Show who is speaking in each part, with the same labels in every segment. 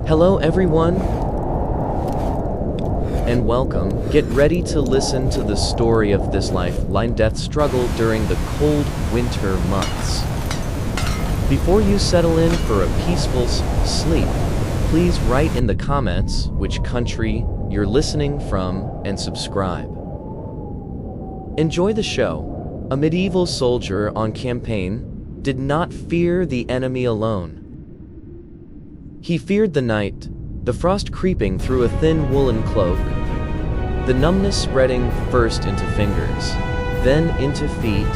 Speaker 1: Hello everyone, and welcome. Get ready to listen to the story of this life-death struggle during the cold winter months. Before you settle in for a peaceful sleep, please write in the comments which country you're listening from and subscribe. Enjoy the show. A medieval soldier on campaign did not fear the enemy alone. He feared the night, the frost creeping through a thin woolen cloak, the numbness spreading first into fingers, then into feet,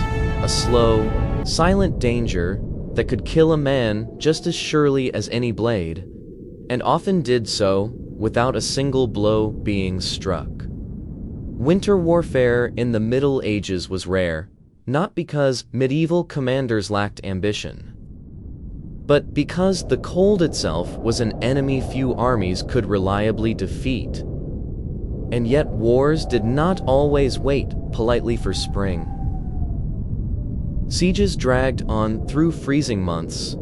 Speaker 1: a slow, silent danger that could kill a man just as surely as any blade, and often did so without a single blow being struck. Winter warfare in the Middle Ages was rare, not because medieval commanders lacked ambition, but because the cold itself was an enemy few armies could reliably defeat. And yet wars did not always wait politely for spring. Sieges dragged on through freezing months,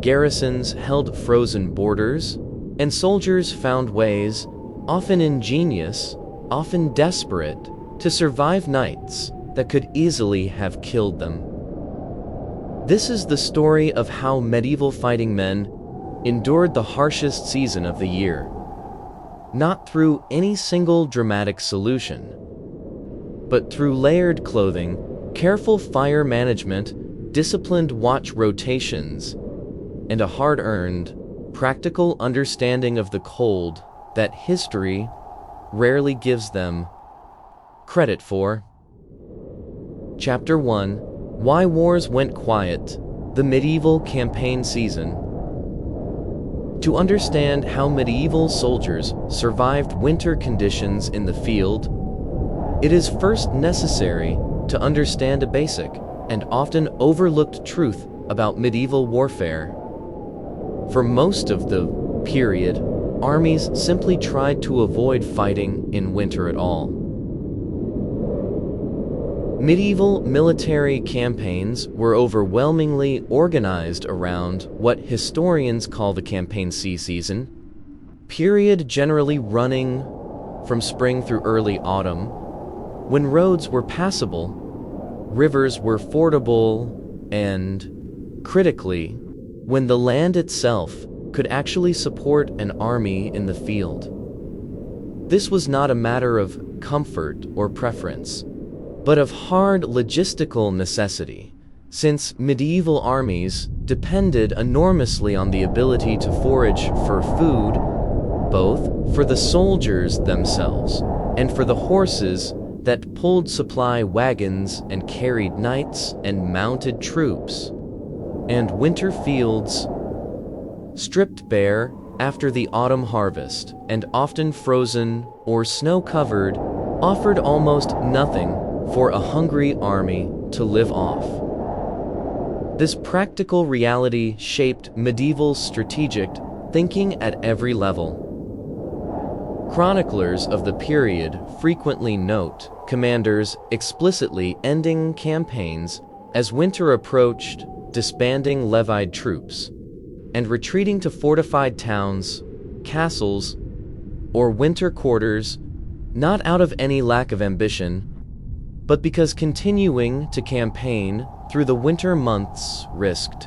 Speaker 1: garrisons held frozen borders, and soldiers found ways, often ingenious, often desperate, to survive nights that could easily have killed them. This is the story of how medieval fighting men endured the harshest season of the year, not through any single dramatic solution, but through layered clothing, careful fire management, disciplined watch rotations, and a hard-earned, practical understanding of the cold that history rarely gives them credit for. Chapter 1: Why Wars Went Quiet, the Medieval Campaign Season. To understand how medieval soldiers survived winter conditions in the field, it is first necessary to understand a basic and often overlooked truth about medieval warfare. For most of the period, armies simply tried to avoid fighting in winter at all. Medieval military campaigns were overwhelmingly organized around what historians call the campaign season, period generally running from spring through early autumn, when roads were passable, rivers were fordable, and, critically, when the land itself could actually support an army in the field. This was not a matter of comfort or preference, but of hard logistical necessity, since medieval armies depended enormously on the ability to forage for food, both for the soldiers themselves and for the horses that pulled supply wagons and carried knights and mounted troops. And winter fields, stripped bare after the autumn harvest and often frozen or snow-covered, offered almost nothing for a hungry army to live off. This practical reality shaped medieval strategic thinking at every level. Chroniclers of the period frequently note commanders explicitly ending campaigns as winter approached, disbanding levied troops, and retreating to fortified towns, castles, or winter quarters, not out of any lack of ambition, but because continuing to campaign through the winter months risked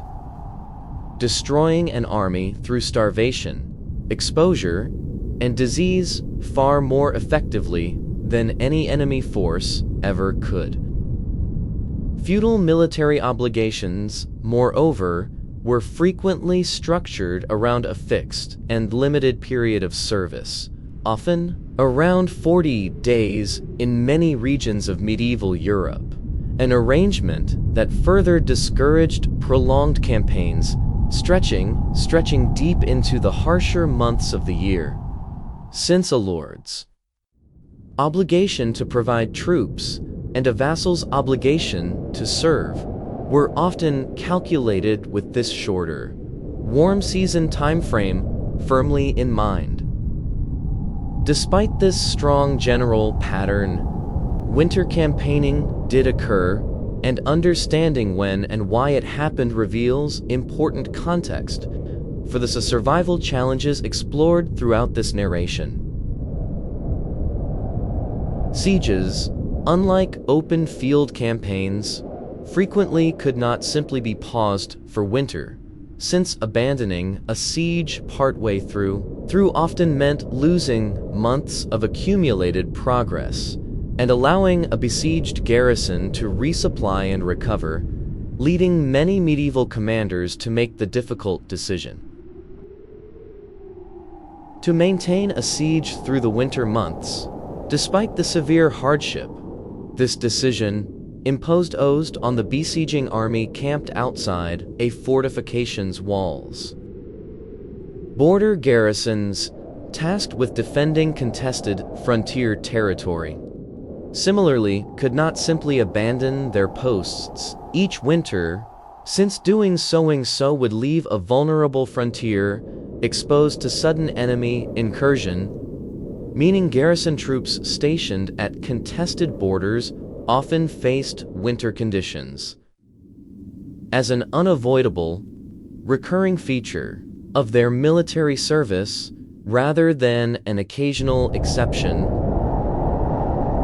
Speaker 1: destroying an army through starvation, exposure, and disease far more effectively than any enemy force ever could. Feudal military obligations, moreover, were frequently structured around a fixed and limited period of service, often around 40 days in many regions of medieval Europe, an arrangement that further discouraged prolonged campaigns, stretching deep into the harsher months of the year. Since a lord's obligation to provide troops and a vassal's obligation to serve were often calculated with this shorter, warm season timeframe firmly in mind. Despite this strong general pattern, winter campaigning did occur, and understanding when and why it happened reveals important context for the survival challenges explored throughout this narration. Sieges, unlike open field campaigns, frequently could not simply be paused for winter, since abandoning a siege partway through often meant losing months of accumulated progress and allowing a besieged garrison to resupply and recover, leading many medieval commanders to make the difficult decision to maintain a siege through the winter months. Despite the severe hardship, this decision imposed on the besieging army camped outside a fortification's walls. Border garrisons tasked with defending contested frontier territory similarly could not simply abandon their posts each winter, since doing so would leave a vulnerable frontier exposed to sudden enemy incursion, meaning garrison troops stationed at contested borders often faced winter conditions as an unavoidable, recurring feature of their military service rather than an occasional exception.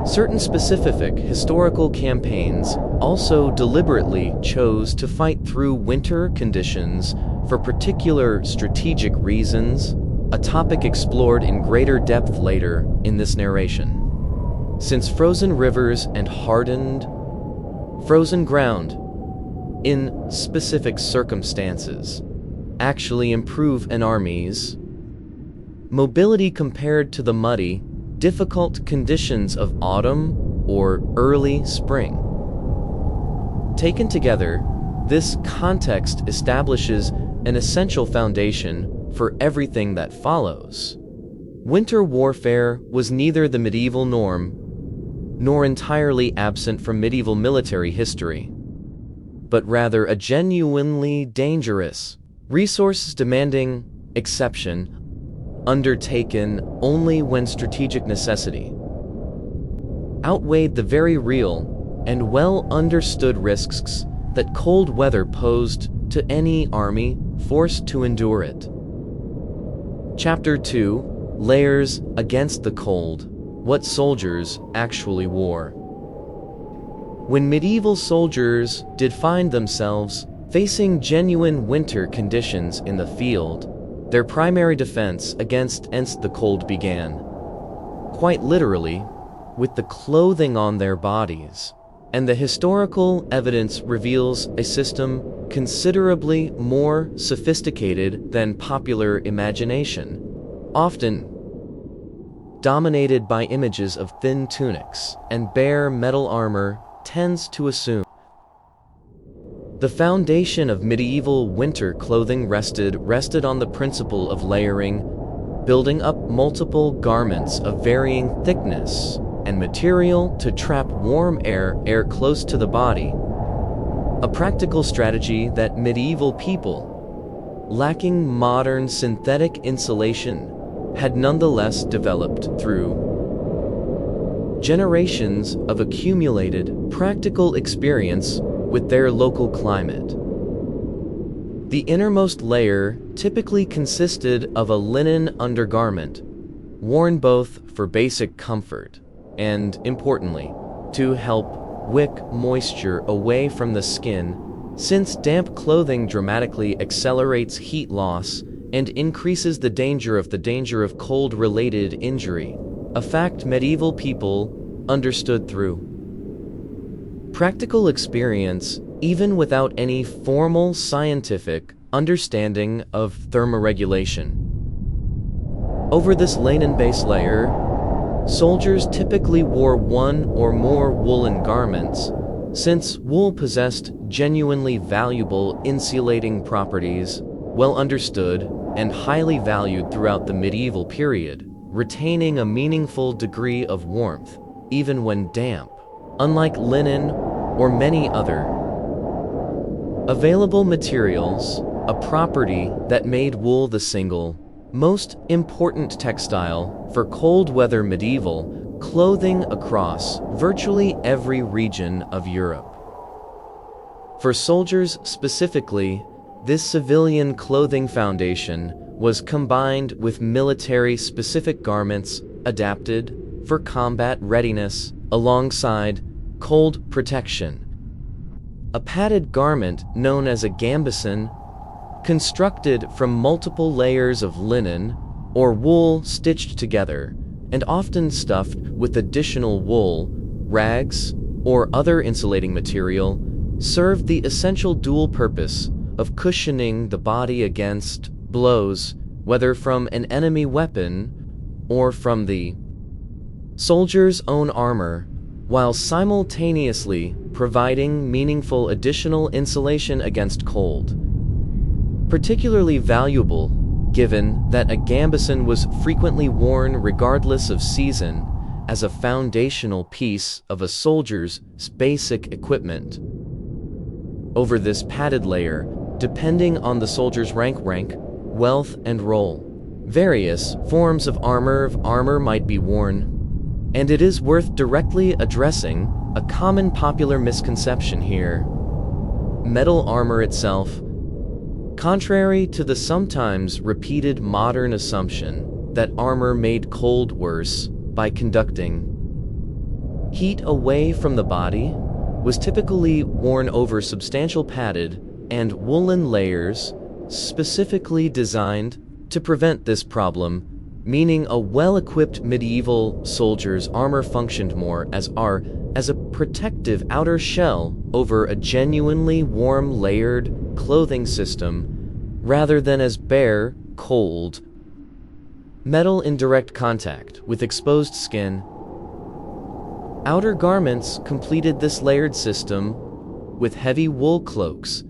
Speaker 1: Certain specific historical campaigns also deliberately chose to fight through winter conditions for particular strategic reasons, a topic explored in greater depth later in this narration. Since frozen rivers and hardened, frozen ground, in specific circumstances, actually improve an army's mobility compared to the muddy, difficult conditions of autumn or early spring. Taken together, this context establishes an essential foundation for everything that follows. Winter warfare was neither the medieval norm nor entirely absent from medieval military history, but rather a genuinely dangerous, resource-demanding exception undertaken only when strategic necessity outweighed the very real and well-understood risks that cold weather posed to any army forced to endure it. Chapter 2: Layers Against the Cold: What Soldiers Actually Wore. When medieval soldiers did find themselves facing genuine winter conditions in the field, their primary defense against the cold began, quite literally, with the clothing on their bodies, and the historical evidence reveals a system considerably more sophisticated than popular imagination, often dominated by images of thin tunics and bare metal armor, tends to assume. The foundation of medieval winter clothing rested on the principle of layering, building up multiple garments of varying thickness and material to trap warm air close to the body, a practical strategy that medieval people, lacking modern synthetic insulation, had nonetheless developed through generations of accumulated practical experience with their local climate. The innermost layer typically consisted of a linen undergarment, worn both for basic comfort and, importantly, to help wick moisture away from the skin, since damp clothing dramatically accelerates heat loss and increases the danger of cold-related injury, a fact medieval people understood through practical experience, even without any formal scientific understanding of thermoregulation. Over this linen base layer, soldiers typically wore one or more woolen garments, since wool possessed genuinely valuable insulating properties, well understood and highly valued throughout the medieval period, retaining a meaningful degree of warmth, even when damp. Unlike linen or many other available materials, a property that made wool the single most important textile for cold weather medieval clothing across virtually every region of Europe. For soldiers specifically, This civilian clothing foundation was combined with military-specific garments adapted for combat readiness alongside cold protection. A padded garment known as a gambeson, constructed from multiple layers of linen or wool stitched together, and often stuffed with additional wool, rags, or other insulating material, served the essential dual purpose of cushioning the body against blows, whether from an enemy weapon or from the soldier's own armor, while simultaneously providing meaningful additional insulation against cold. Particularly valuable, given that a gambeson was frequently worn regardless of season as a foundational piece of a soldier's basic equipment. Over this padded layer, depending on the soldier's rank, wealth, and role, various forms of armor might be worn, and it is worth directly addressing a common popular misconception here. Metal armor itself. Contrary to the sometimes repeated modern assumption that armor made cold worse by conducting heat away from the body, was typically worn over substantial padded and woolen layers specifically designed to prevent this problem, meaning a well-equipped medieval soldier's armor functioned more as a protective outer shell over a genuinely warm layered clothing system rather than as bare, cold metal in direct contact with exposed skin. Outer garments completed this layered system with heavy wool cloaks,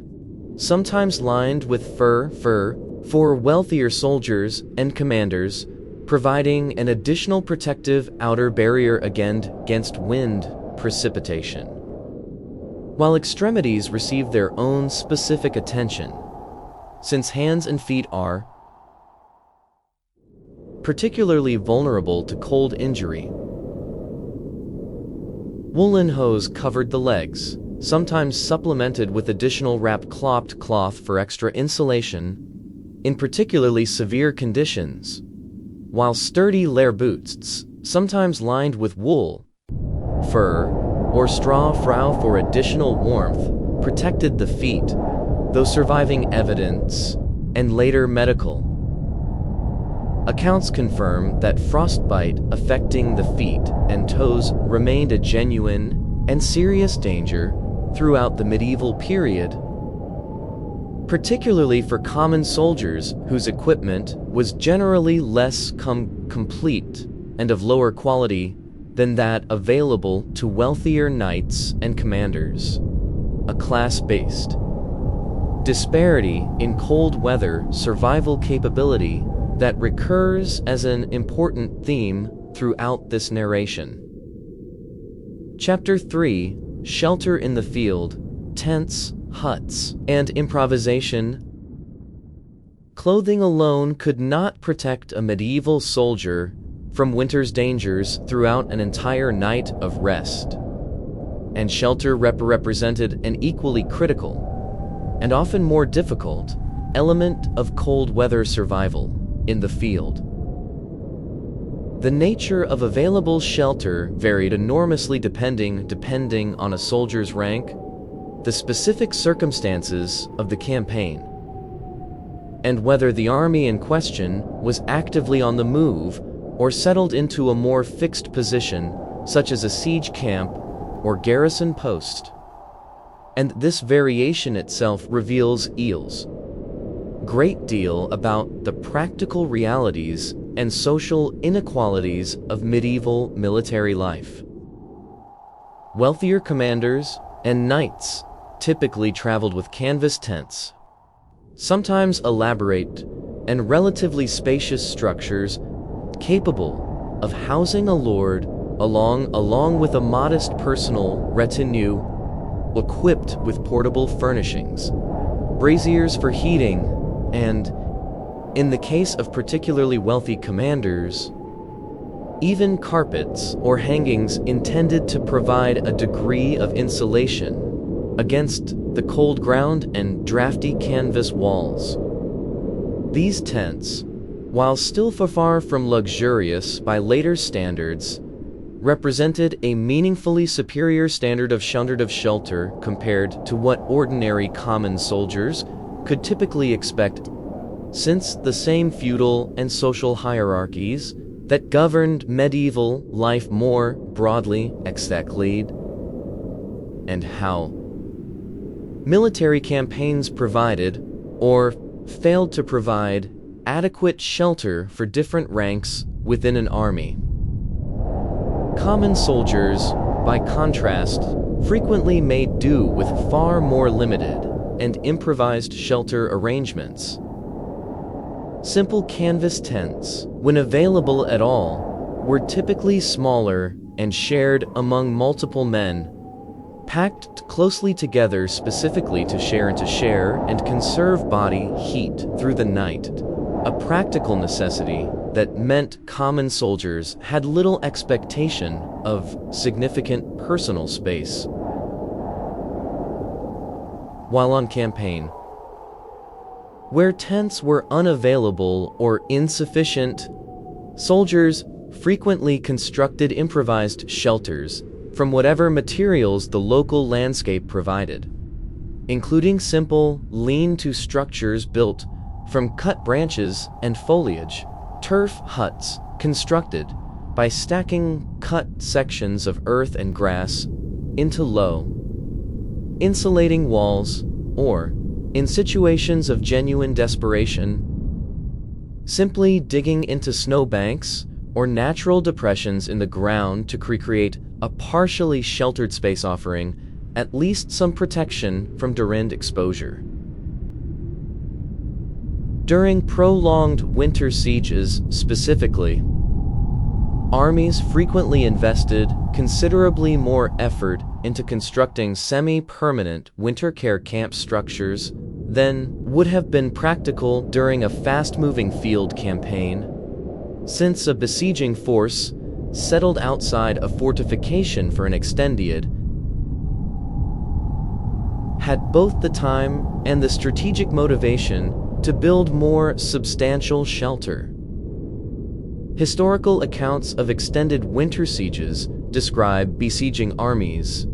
Speaker 1: sometimes lined with fur for wealthier soldiers and commanders, providing an additional protective outer barrier against wind precipitation. While extremities receive their own specific attention, since hands and feet are particularly vulnerable to cold injury. Woolen hose covered the legs, sometimes supplemented with additional wrapped cloth for extra insulation in particularly severe conditions, while sturdy layer boots, sometimes lined with wool, fur, or straw for additional warmth, protected the feet, though surviving evidence and later medical accounts confirm that frostbite affecting the feet and toes remained a genuine and serious danger throughout the medieval period, particularly for common soldiers whose equipment was generally less complete and of lower quality than that available to wealthier knights and commanders. A class-based disparity in cold weather survival capability that recurs as an important theme throughout this narration. Chapter 3: Shelter in the Field, Tents, Huts, and Improvisation. Clothing alone could not protect a medieval soldier from winter's dangers throughout an entire night of rest, and shelter represented an equally critical, and often more difficult, element of cold weather survival in the field. The nature of available shelter varied enormously depending on a soldier's rank, the specific circumstances of the campaign, and whether the army in question was actively on the move or settled into a more fixed position, such as a siege camp or garrison post. And this variation itself reveals great deal about the practical realities and social inequalities of medieval military life. Wealthier commanders and knights typically traveled with canvas tents, sometimes elaborate and relatively spacious structures capable of housing a lord along with a modest personal retinue equipped with portable furnishings, braziers for heating, and, in the case of particularly wealthy commanders, even carpets or hangings intended to provide a degree of insulation against the cold ground and drafty canvas walls. These tents, while still far from luxurious by later standards, represented a meaningfully superior standard of shelter compared to what ordinary common soldiers could typically expect, since the same feudal and social hierarchies that governed medieval life more broadly exactly, and how military campaigns provided, or failed to provide, adequate shelter for different ranks within an army. Common soldiers, by contrast, frequently made do with far more limited and improvised shelter arrangements. Simple canvas tents, when available at all, were typically smaller and shared among multiple men, packed closely together specifically to share and conserve body heat through the night, a practical necessity that meant common soldiers had little expectation of significant personal space. While on campaign, where tents were unavailable or insufficient, soldiers frequently constructed improvised shelters from whatever materials the local landscape provided, including simple, lean-to structures built from cut branches and foliage, turf huts constructed by stacking cut sections of earth and grass into low, insulating walls, or, in situations of genuine desperation, simply digging into snowbanks or natural depressions in the ground to create a partially sheltered space offering at least some protection from direct exposure. During prolonged winter sieges specifically, armies frequently invested considerably more effort into constructing semi-permanent winter care camp structures than would have been practical during a fast-moving field campaign, since a besieging force settled outside a fortification for an extended had both the time and the strategic motivation to build more substantial shelter. Historical accounts of extended winter sieges describe besieging armies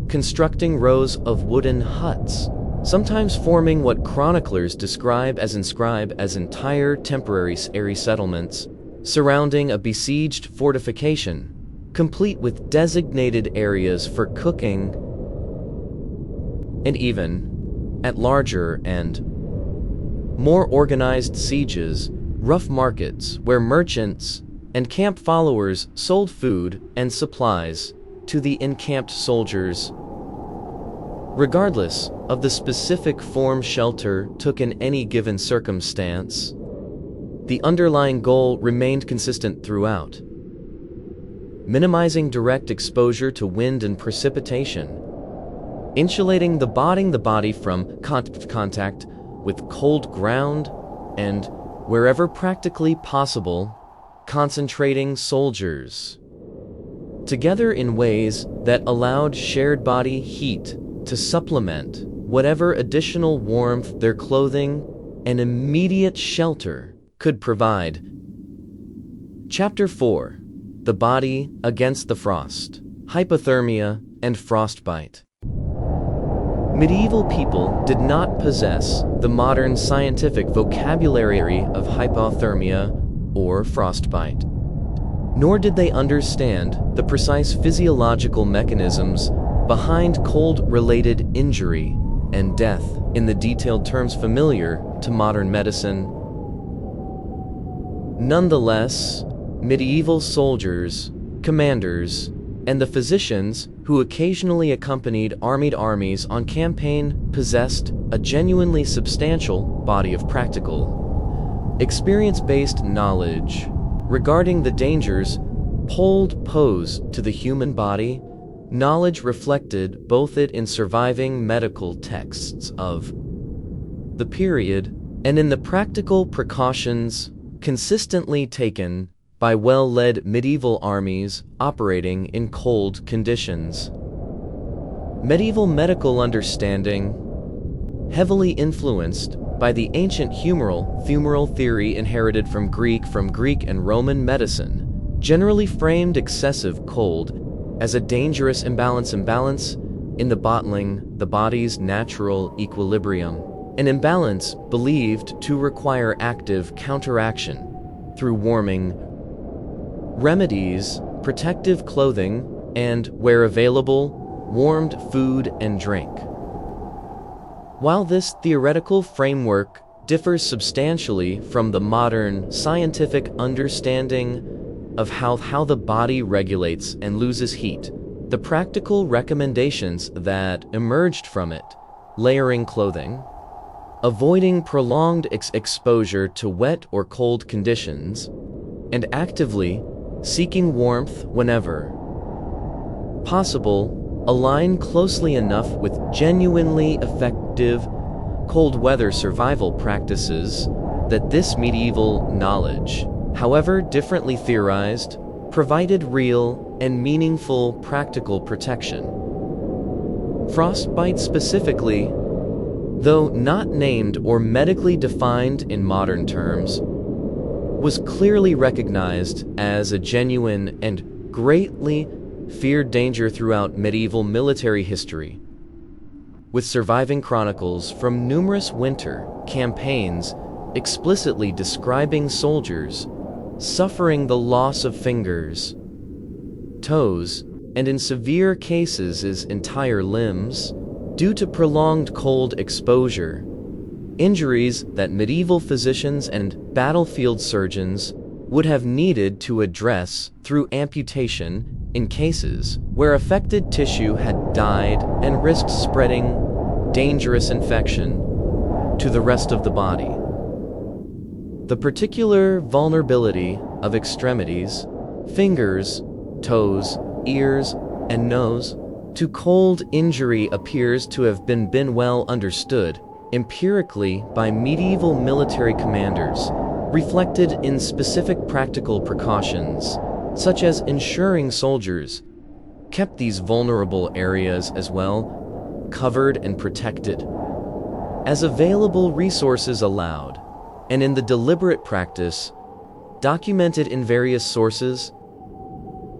Speaker 1: constructing rows of wooden huts, sometimes forming what chroniclers describe as entire temporary settlements surrounding a besieged fortification, complete with designated areas for cooking, and even, at larger and more organized sieges, rough markets where merchants and camp followers sold food and supplies to the encamped soldiers. Regardless of the specific form shelter took in any given circumstance, the underlying goal remained consistent throughout: minimizing direct exposure to wind and precipitation, insulating the body from contact with cold ground, and, wherever practically possible, concentrating soldiers together in ways that allowed shared body heat to supplement whatever additional warmth their clothing and immediate shelter could provide. Chapter 4: The Body Against the Frost, Hypothermia, and Frostbite. Medieval people did not possess the modern scientific vocabulary of hypothermia or frostbite, nor did they understand the precise physiological mechanisms behind cold-related injury and death in the detailed terms familiar to modern medicine. Nonetheless, medieval soldiers, commanders, and the physicians who occasionally accompanied armies on campaign possessed a genuinely substantial body of practical, experience-based knowledge regarding the dangers posed to the human body, knowledge reflected both in surviving medical texts of the period and in the practical precautions consistently taken by well-led medieval armies operating in cold conditions. Medieval medical understanding heavily influenced by the ancient humoral theory inherited from Greek and Roman medicine, generally framed excessive cold as a dangerous imbalance in the body's natural equilibrium, an imbalance believed to require active counteraction through warming remedies, protective clothing, and, where available, warmed food and drink. While this theoretical framework differs substantially from the modern scientific understanding of how the body regulates and loses heat, the practical recommendations that emerged from it, layering clothing, avoiding prolonged exposure to wet or cold conditions, and actively seeking warmth whenever possible, align closely enough with genuinely effective cold weather survival practices that this medieval knowledge, however differently theorized, provided real and meaningful practical protection. Frostbite specifically, though not named or medically defined in modern terms, was clearly recognized as a genuine and greatly feared danger throughout medieval military history, with surviving chronicles from numerous winter campaigns explicitly describing soldiers suffering the loss of fingers, toes, and in severe cases his entire limbs due to prolonged cold exposure, injuries that medieval physicians and battlefield surgeons would have needed to address through amputation in cases where affected tissue had died and risked spreading dangerous infection to the rest of the body. The particular vulnerability of extremities, fingers, toes, ears, and nose to cold injury appears to have been well understood empirically by medieval military commanders, reflected in specific practical precautions, such as ensuring soldiers kept these vulnerable areas as well covered and protected as available resources allowed, and in the deliberate practice, documented in various sources,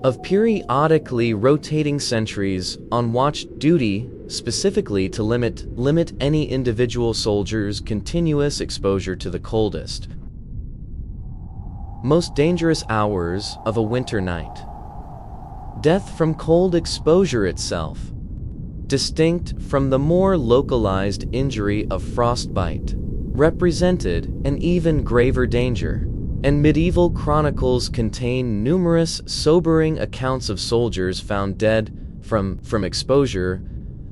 Speaker 1: of periodically rotating sentries on watch duty specifically to limit any individual soldier's continuous exposure to the coldest, most dangerous hours of a winter night. Death from cold exposure itself, distinct from the more localized injury of frostbite, represented an even graver danger, and medieval chronicles contain numerous sobering accounts of soldiers found dead from exposure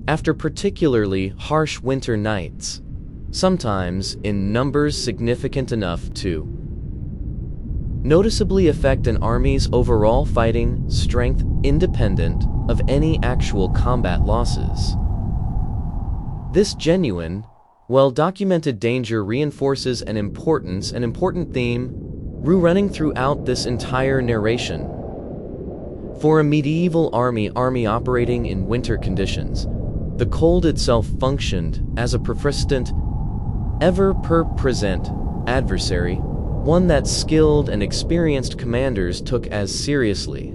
Speaker 1: after particularly harsh winter nights, sometimes in numbers significant enough to noticeably affect an army's overall fighting strength independent of any actual combat losses. This genuine, well-documented danger reinforces an important theme running throughout this entire narration. For a medieval army operating in winter conditions, the cold itself functioned as a persistent, ever-present adversary, one that skilled and experienced commanders took as seriously,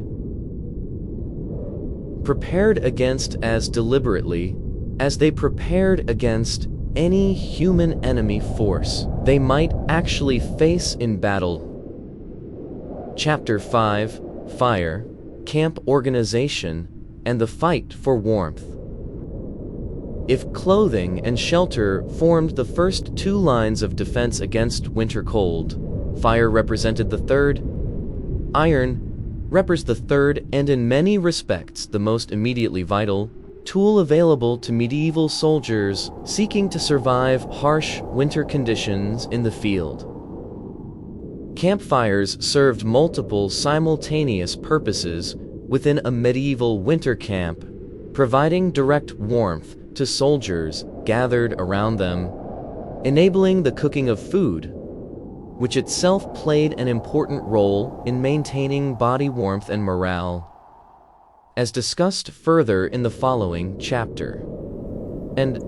Speaker 1: prepared against as deliberately as they prepared against any human enemy force they might actually face in battle. Chapter 5: Fire, Camp Organization, and the Fight for Warmth. If clothing and shelter formed the first two lines of defense against winter cold, fire represented the third, iron represents the third and in many respects the most immediately vital tool available to medieval soldiers seeking to survive harsh winter conditions in the field. Campfires served multiple simultaneous purposes within a medieval winter camp, providing direct warmth to soldiers gathered around them, enabling the cooking of food, which itself played an important role in maintaining body warmth and morale, as discussed further in the following chapter. And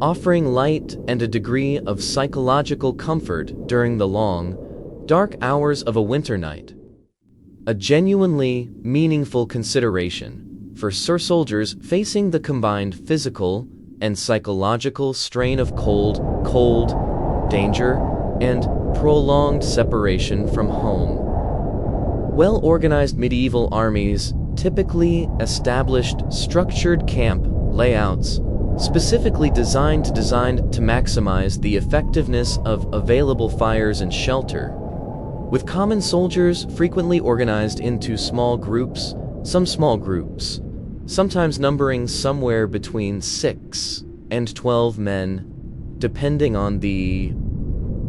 Speaker 1: offering light and a degree of psychological comfort during the long, dark hours of a winter night. A genuinely meaningful consideration for soldiers facing the combined physical and psychological strain of cold, danger, and prolonged separation from home. Well-organized medieval armies typically established structured camp layouts specifically designed to maximize the effectiveness of available fires and shelter, with common soldiers frequently organized into small groups, sometimes numbering somewhere between 6 and 12 men, depending on the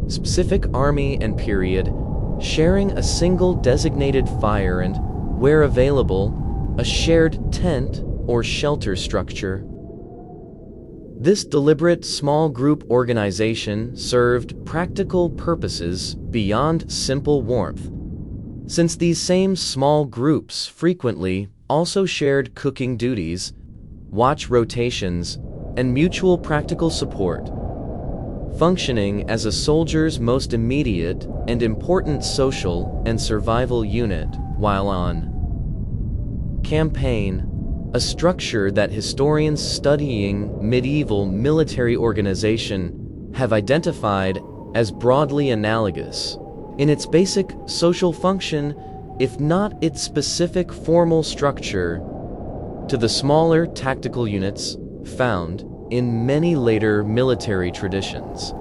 Speaker 1: specific army and period, sharing a single designated fire and, where available, a shared tent or shelter structure. This deliberate small group organization served practical purposes beyond simple warmth, since these same small groups frequently also shared cooking duties, watch rotations, and mutual practical support, functioning as a soldier's most immediate and important social and survival unit while on campaign, a structure that historians studying medieval military organization have identified as broadly analogous in its basic social function, if not its specific formal structure, to the smaller tactical units found in many later military traditions.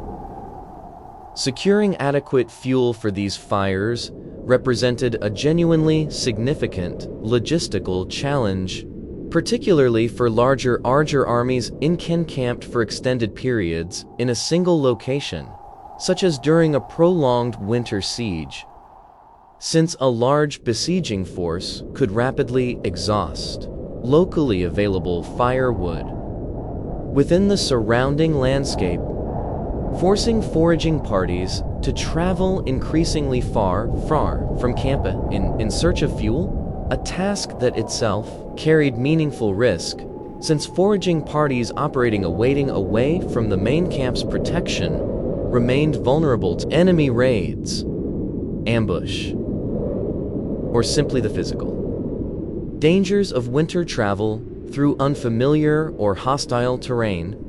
Speaker 1: Securing adequate fuel for these fires represented a genuinely significant logistical challenge, particularly for larger armies encamped for extended periods in a single location, such as during a prolonged winter siege, since a large besieging force could rapidly exhaust locally available firewood within the surrounding landscape, forcing foraging parties to travel increasingly far from camp in search of fuel, a task that itself carried meaningful risk, since foraging parties operating away from the main camp's protection remained vulnerable to enemy raids, ambush, or simply the physical dangers of winter travel through unfamiliar or hostile terrain.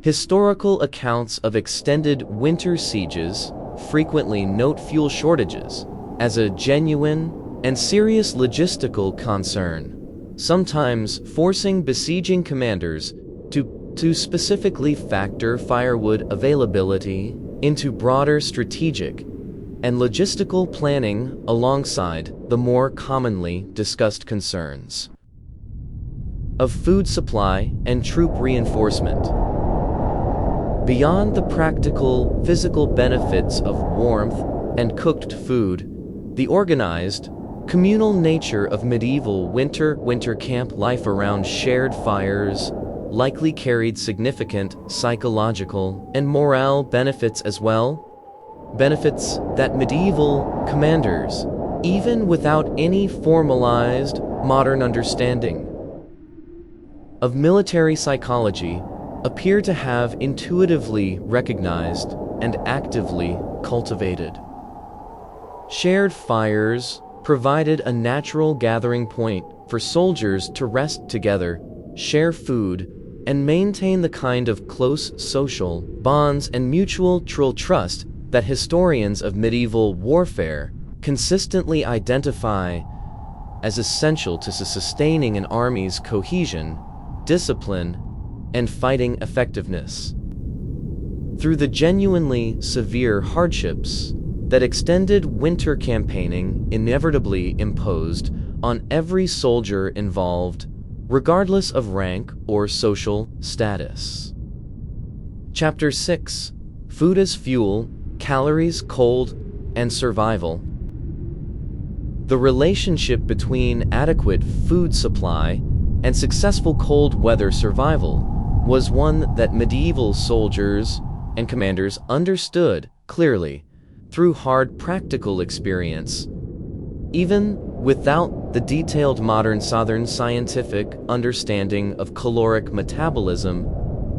Speaker 1: Historical accounts of extended winter sieges frequently note fuel shortages as a genuine and serious logistical concern, sometimes forcing besieging commanders to specifically factor firewood availability into broader strategic and logistical planning alongside the more commonly discussed concerns of food supply and troop reinforcement. Beyond the practical, physical benefits of warmth and cooked food, the organized, communal nature of medieval winter camp life around shared fires likely carried significant psychological and morale benefits as well. Benefits that medieval commanders, even without any formalized modern understanding of military psychology, appear to have intuitively recognized and actively cultivated. Shared fires provided a natural gathering point for soldiers to rest together, share food, and maintain the kind of close social bonds and mutual trust that historians of medieval warfare consistently identify as essential to sustaining an army's cohesion, discipline, and fighting effectiveness. Through the genuinely severe hardships that extended winter campaigning inevitably imposed on every soldier involved, regardless of rank or social status. Chapter 6: Food as Fuel, Calories, Cold, and Survival. The relationship between adequate food supply and successful cold weather survival was one that medieval soldiers and commanders understood clearly through hard practical experience. Even without the detailed modern Southern scientific understanding of caloric metabolism,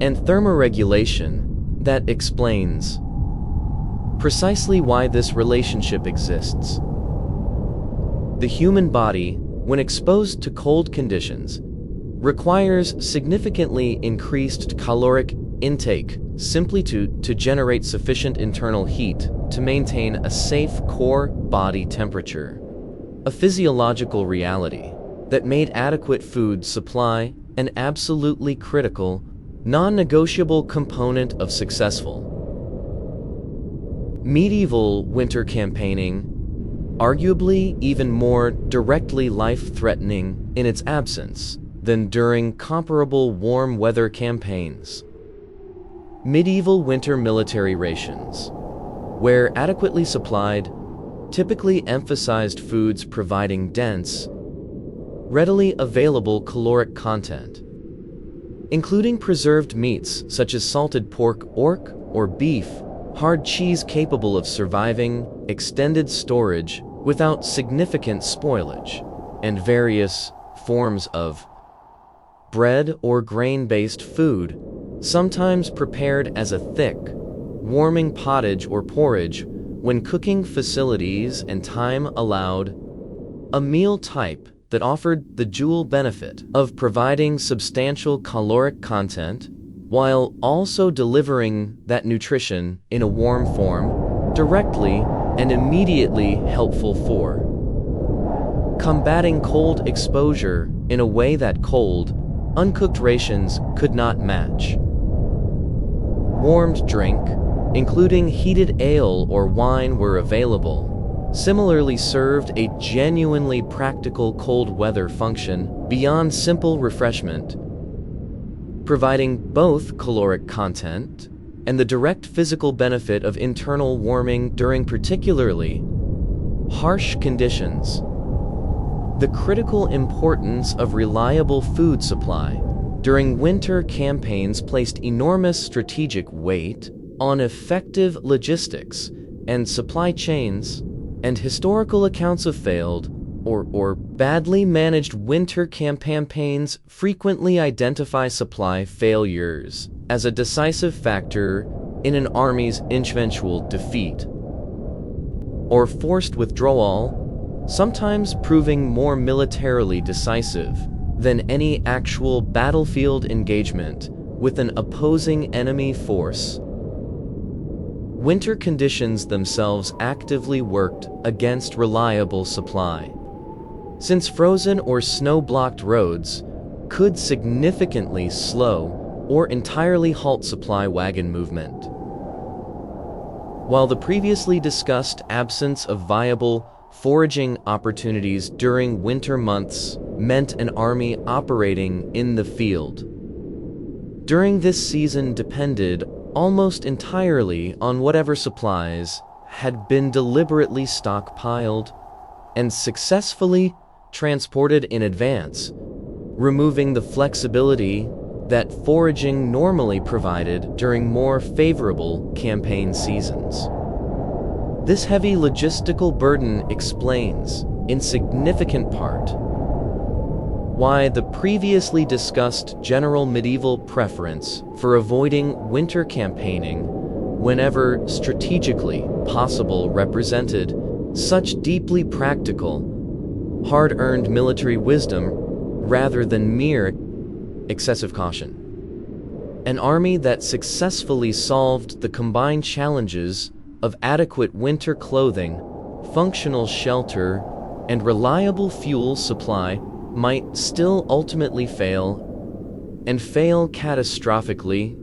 Speaker 1: and thermoregulation that explains precisely why this relationship exists. The human body, when exposed to cold conditions, requires significantly increased caloric intake simply to generate sufficient internal heat to maintain a safe core body temperature, a physiological reality that made adequate food supply an absolutely critical, non-negotiable component of successful medieval winter campaigning, arguably even more directly life-threatening in its absence than during comparable warm weather campaigns. Medieval winter military rations, where adequately supplied, typically emphasized foods providing dense, readily available caloric content, including preserved meats such as salted pork, or beef, hard cheese capable of surviving extended storage without significant spoilage, and various forms of bread or grain-based food, sometimes prepared as a thick, warming pottage or porridge when cooking facilities and time allowed, a meal type that offered the dual benefit of providing substantial caloric content while also delivering that nutrition in a warm form, directly and immediately helpful for combating cold exposure in a way that cold, uncooked rations could not match. Warmed drink, including heated ale or wine, were available, similarly served a genuinely practical cold weather function beyond simple refreshment, providing both caloric content and the direct physical benefit of internal warming during particularly harsh conditions. The critical importance of reliable food supply during winter campaigns placed enormous strategic weight on effective logistics and supply chains, and historical accounts of failed or badly managed winter campaigns frequently identify supply failures as a decisive factor in an army's eventual defeat or forced withdrawal, sometimes proving more militarily decisive than any actual battlefield engagement with an opposing enemy force. Winter conditions themselves actively worked against reliable supply, since frozen or snow-blocked roads could significantly slow or entirely halt supply wagon movement. While the previously discussed absence of viable foraging opportunities during winter months meant an army operating in the field during this season depended almost entirely on whatever supplies had been deliberately stockpiled and successfully transported in advance, removing the flexibility that foraging normally provided during more favorable campaign seasons. This heavy logistical burden explains, in significant part, why the previously discussed general medieval preference for avoiding winter campaigning whenever strategically possible represented such deeply practical, hard-earned military wisdom rather than mere excessive caution. An army that successfully solved the combined challenges of adequate winter clothing, functional shelter, and reliable fuel supply might still ultimately fail, and fail catastrophically,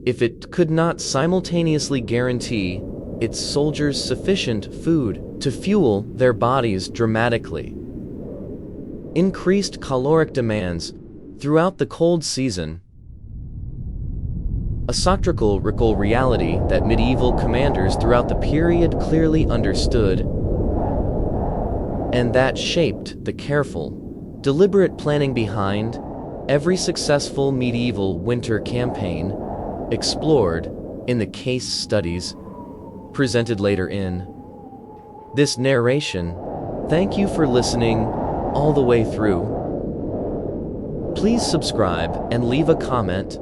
Speaker 1: if it could not simultaneously guarantee its soldiers sufficient food to fuel their bodies dramatically. Increased caloric demands throughout the cold season, a socratic reality that medieval commanders throughout the period clearly understood, and that shaped the careful, deliberate planning behind every successful medieval winter campaign, explored in the case studies presented later in this narration. Thank you for listening all the way through. Please subscribe and leave a comment